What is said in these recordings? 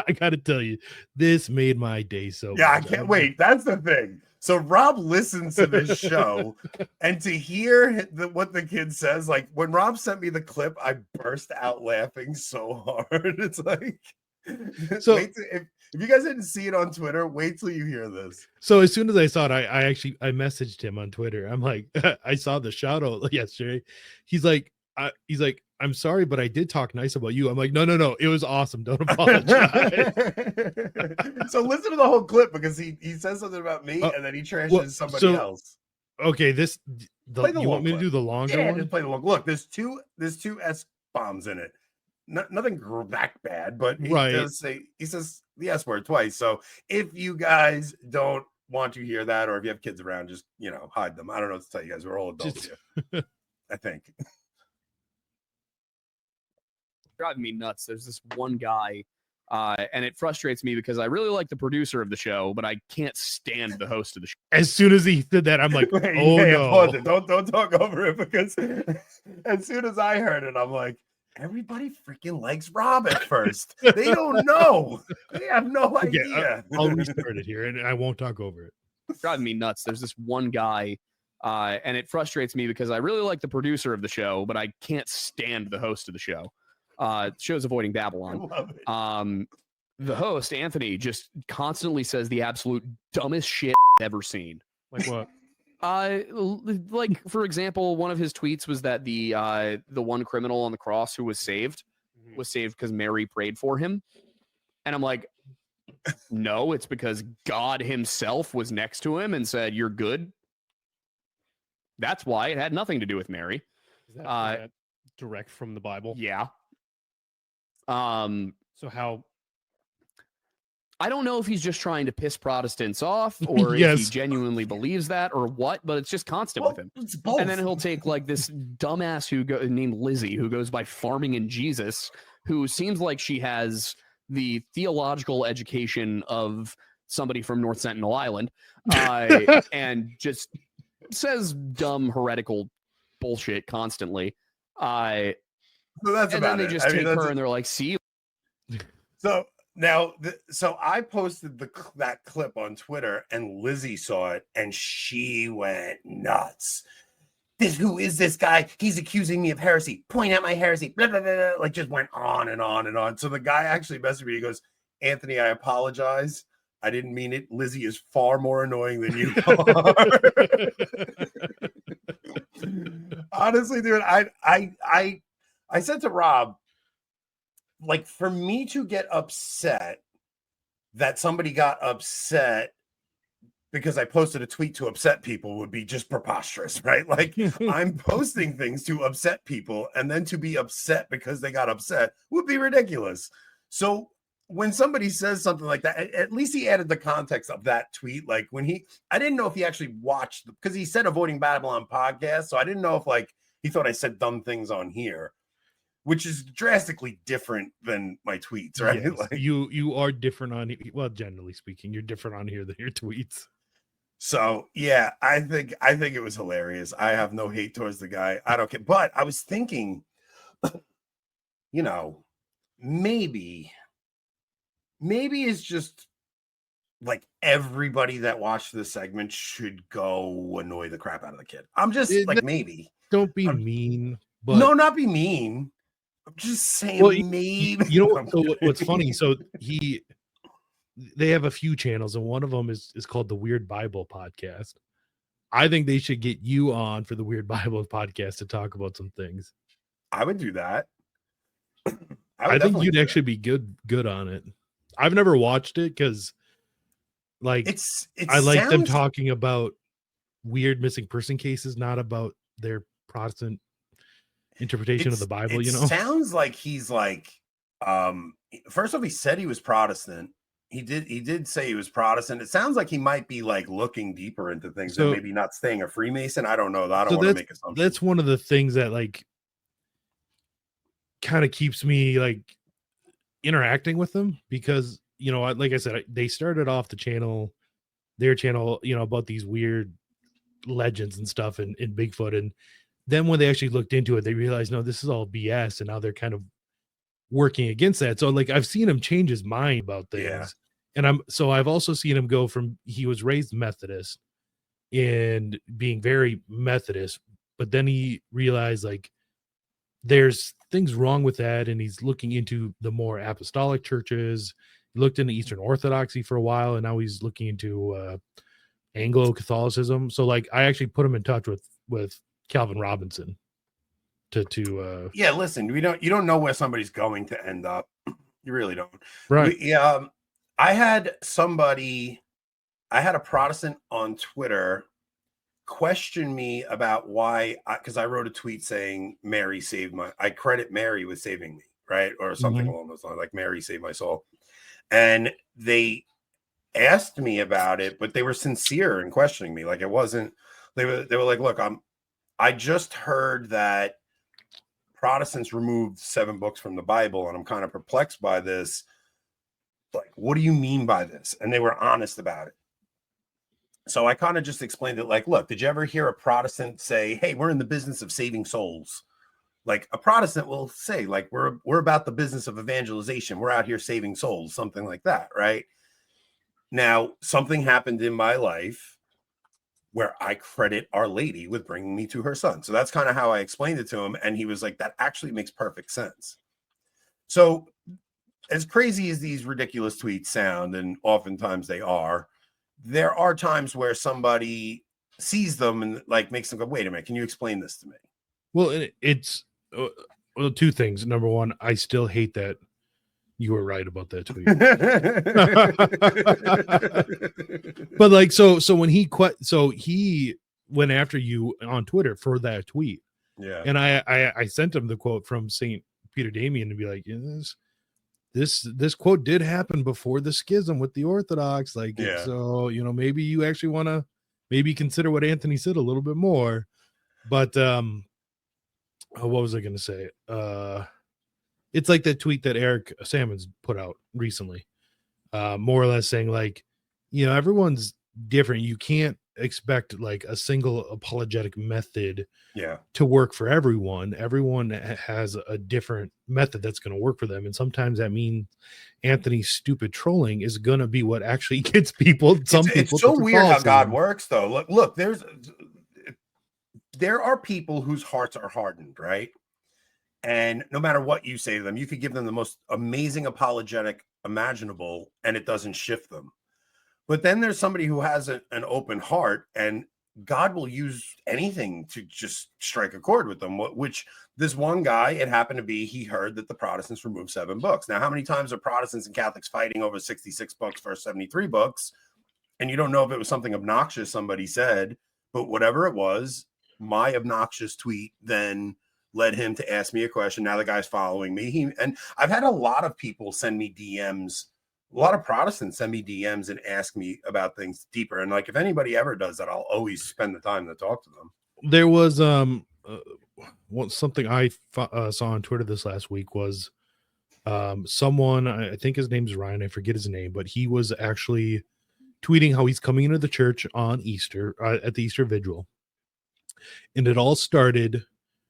I gotta tell you, this made my day so Yeah, I much. can't wait. That's the thing. So Rob listens to this show, and to hear what the kid says, like when Rob sent me the clip, I burst out laughing so hard. It's like, So wait till, if you guys didn't see it on Twitter, wait till you hear this. So as soon as I saw it, I messaged him on Twitter. I'm like, I saw the shout out yesterday. He's like, I'm sorry, but I did talk nice about you. I'm like, no, it was awesome. Don't apologize. So listen to the whole clip because he says something about me and then he trashes somebody else. Okay, you want me to do the longer one? Just play the long. Look, there's two S bombs in it. Nothing that bad, but he does say, he says the S word twice. So if you guys don't want to hear that, or if you have kids around, just hide them. I don't know what to tell you guys. We're all adults here, I think. Driving me nuts. There's this one guy, and it frustrates me because I really like the producer of the show, but I can't stand the host of the show. As soon as he said that, I'm like, no. Pause it. Don't talk over it, because as soon as I heard it, I'm like, everybody freaking likes Rob at first. They don't know. They have no idea. I'll restart it here, and I won't talk over it. Driving me nuts. There's this one guy, and it frustrates me because I really like the producer of the show, but I can't stand the host of the show. Show's Avoiding Babylon. I love it. The host, Anthony, just constantly says the absolute dumbest shit I've ever seen. Like what? Like, for example, one of his tweets was that the one criminal on the cross who was saved because Mary prayed for him. And I'm like, no, it's because God himself was next to him and said, you're good. That's why. It had nothing to do with Mary. Is that direct from the Bible? Yeah. So how? I don't know if he's just trying to piss Protestants off or if he genuinely believes that or what, but it's just constant with him. It's both. And then he'll take like this dumbass named Lizzie, who goes by Farming in Jesus, who seems like she has the theological education of somebody from North Sentinel Island, and just says dumb heretical bullshit constantly. So that's and about then they it. just take her and they're like, see. So now, so I posted that clip on Twitter, and Lizzie saw it, and she went nuts. Who is this guy? He's accusing me of heresy. Point out my heresy. Blah, blah, blah, blah. Like, just went on and on and on. So the guy actually messaged me. He goes, Anthony, I apologize. I didn't mean it. Lizzie is far more annoying than you are. Honestly, dude, I said to Rob, like, for me to get upset that somebody got upset because I posted a tweet to upset people would be just preposterous, right? Like, I'm posting things to upset people, and then to be upset because they got upset would be ridiculous. So when somebody says something like that, at least he added the context of that tweet. Like, I didn't know if he actually watched, because he said Avoiding Babylon podcast. So I didn't know if, like, he thought I said dumb things on here, which is drastically different than my tweets, right? Yes, like, you are different on, well, generally speaking, you're different on here than your tweets. So yeah, I think it was hilarious. I have no hate towards the guy. I don't care. But I was thinking, maybe it's just like everybody that watched this segment should go annoy the crap out of the kid. I'm just like, maybe. Don't be mean. But no, not be mean. I'm just saying, maybe. So what's funny? So they have a few channels, and one of them is called the Weird Bible Podcast. I think they should get you on for the Weird Bible Podcast to talk about some things. I would do that. I think you'd actually be good on it. I've never watched it because, like, I like them talking about weird missing person cases, not about their Protestant interpretation of the Bible. It sounds like he's like, first off, he said he was Protestant. He did say he was Protestant. It sounds like he might be like looking deeper into things and maybe not staying a Freemason. I don't know. I don't want to make assumptions. That's one of the things that, like, kind of keeps me like interacting with them, because, like I said, they started off their channel, about these weird legends and stuff in Bigfoot. And then when they actually looked into it, they realized, no, this is all BS. And now they're kind of working against that. So like I've seen him change his mind about things. Yeah. And I've also seen him go from, he was raised Methodist and being very Methodist, but then he realized like there's things wrong with that, and he's looking into the more apostolic churches. He looked into Eastern Orthodoxy for a while, and now he's looking into Anglo-Catholicism. So like I actually put him in touch with Calvin Robinson to yeah, listen, you don't know where somebody's going to end up. You really don't. Right. I had a Protestant on Twitter question me about why, because I wrote a tweet saying I credit Mary with saving me, right? Or something along those lines, like Mary saved my soul. And they asked me about it, but they were sincere in questioning me. Like it wasn't, they were like, look, I just heard that Protestants removed 7 books from the Bible, and I'm kind of perplexed by this. Like, what do you mean by this? And they were honest about it. So I kind of just explained it like, look, did you ever hear a Protestant say, hey, we're in the business of saving souls? Like a Protestant will say, like, we're about the business of evangelization. We're out here saving souls, something like that, right? Now, something happened in my life where I credit Our Lady with bringing me to her son. So that's kind of how I explained it to him. And he was like, that actually makes perfect sense. So as crazy as these ridiculous tweets sound, and oftentimes they are, there are times where somebody sees them and like makes them go, wait a minute, can you explain this to me? Well, it's 2 things. Number one, I still hate that you were right about that tweet. But like, so when he went after you on Twitter for that tweet. Yeah. And I sent him the quote from St. Peter Damian to be like, this quote did happen before the schism with the Orthodox. Like, yeah. So, maybe you actually want to maybe consider what Anthony said a little bit more. But what was I going to say? It's like that tweet that Eric Salmons put out recently, more or less saying like, everyone's different. You can't expect like a single apologetic method to work for everyone. Everyone has a different method that's going to work for them. And sometimes that means Anthony's stupid trolling is going to be what actually gets people. It's so weird how God works though. Look, there are people whose hearts are hardened, right? And no matter what you say to them, you could give them the most amazing apologetic imaginable and it doesn't shift them. But then there's somebody who has an open heart, and God will use anything to just strike a chord with them, which this one guy, it happened to be, he heard that the Protestants removed 7 books. Now, how many times are Protestants and Catholics fighting over 66 books versus 73 books? And you don't know if it was something obnoxious somebody said, but whatever it was, my obnoxious tweet then led him to ask me a question. Now the guy's following me. And I've had a lot of people send me DMs. A lot of Protestants send me DMs and ask me about things deeper. And like, if anybody ever does that, I'll always spend the time to talk to them. There was something I saw on Twitter this last week was someone, I think his name's Ryan, I forget his name, but he was actually tweeting how he's coming into the church on Easter at the Easter Vigil. And it all started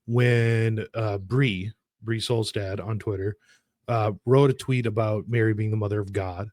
when Bree Solstad on Twitter wrote a tweet about Mary being the mother of God.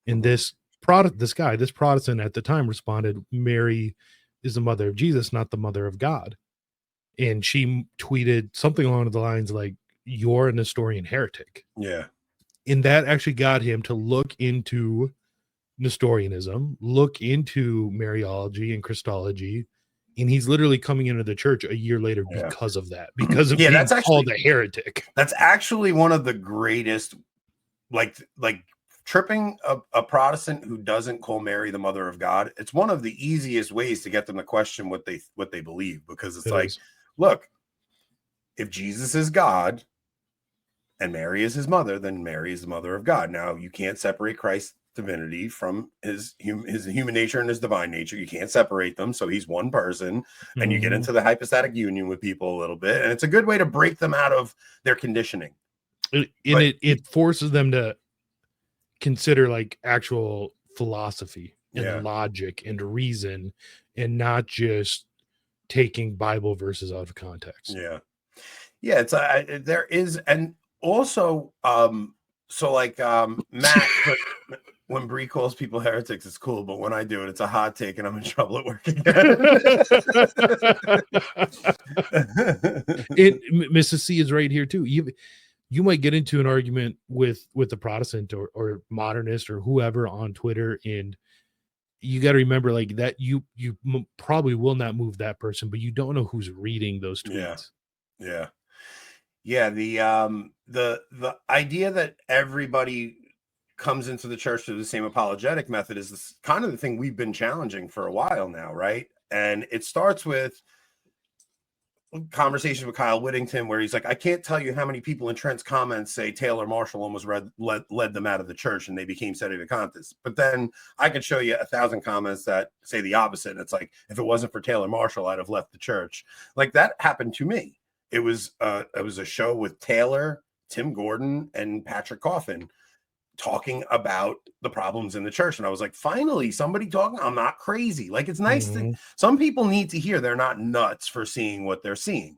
And this Protestant at the time responded, Mary is the mother of Jesus, not the mother of God. And she tweeted something along the lines like, you're a Nestorian heretic. Yeah. And that actually got him to look into Nestorianism, look into Mariology and Christology. And he's literally coming into the church a year later because of that, because of being that's actually called a heretic. That's actually one of the greatest, like tripping a Protestant who doesn't call Mary the mother of God. It's one of the easiest ways to get them to question what they believe, because it's like, look, if Jesus is God and Mary is his mother, then Mary is the mother of God. Now, you can't separate Christ's divinity from his human nature and his divine nature. You can't separate them. So he's one person, and you get into the hypostatic union with people a little bit, and it's a good way to break them out of their conditioning. It forces them to consider like actual philosophy and logic and reason, and not just taking Bible verses out of context. Yeah. It's there is, and Also, so like Matt put, when Bree calls people heretics, it's cool, but when I do it, it's a hot take, and I'm in trouble at work again. Mrs. C is right here too. You might get into an argument with the Protestant or modernist or whoever on Twitter, and you got to remember like that you probably will not move that person, but you don't know who's reading those tweets. Yeah. The idea that everybody comes into the church through the same apologetic method is kind of the thing we've been challenging for a while now, right? And it starts with conversation with Kyle Whittington where he's like, I can't tell you how many people in Trent's comments say Taylor Marshall almost led them out of the church and they became sedevacantists. But then I could show you 1,000 comments that say the opposite. And it's like, if it wasn't for Taylor Marshall, I'd have left the church. Like that happened to me. It was a show with Taylor, Tim Gordon, and Patrick Coffin talking about the problems in the church. And I was like, finally, somebody talking. I'm not crazy. Like, it's nice to, some people need to hear they're not nuts for seeing what they're seeing.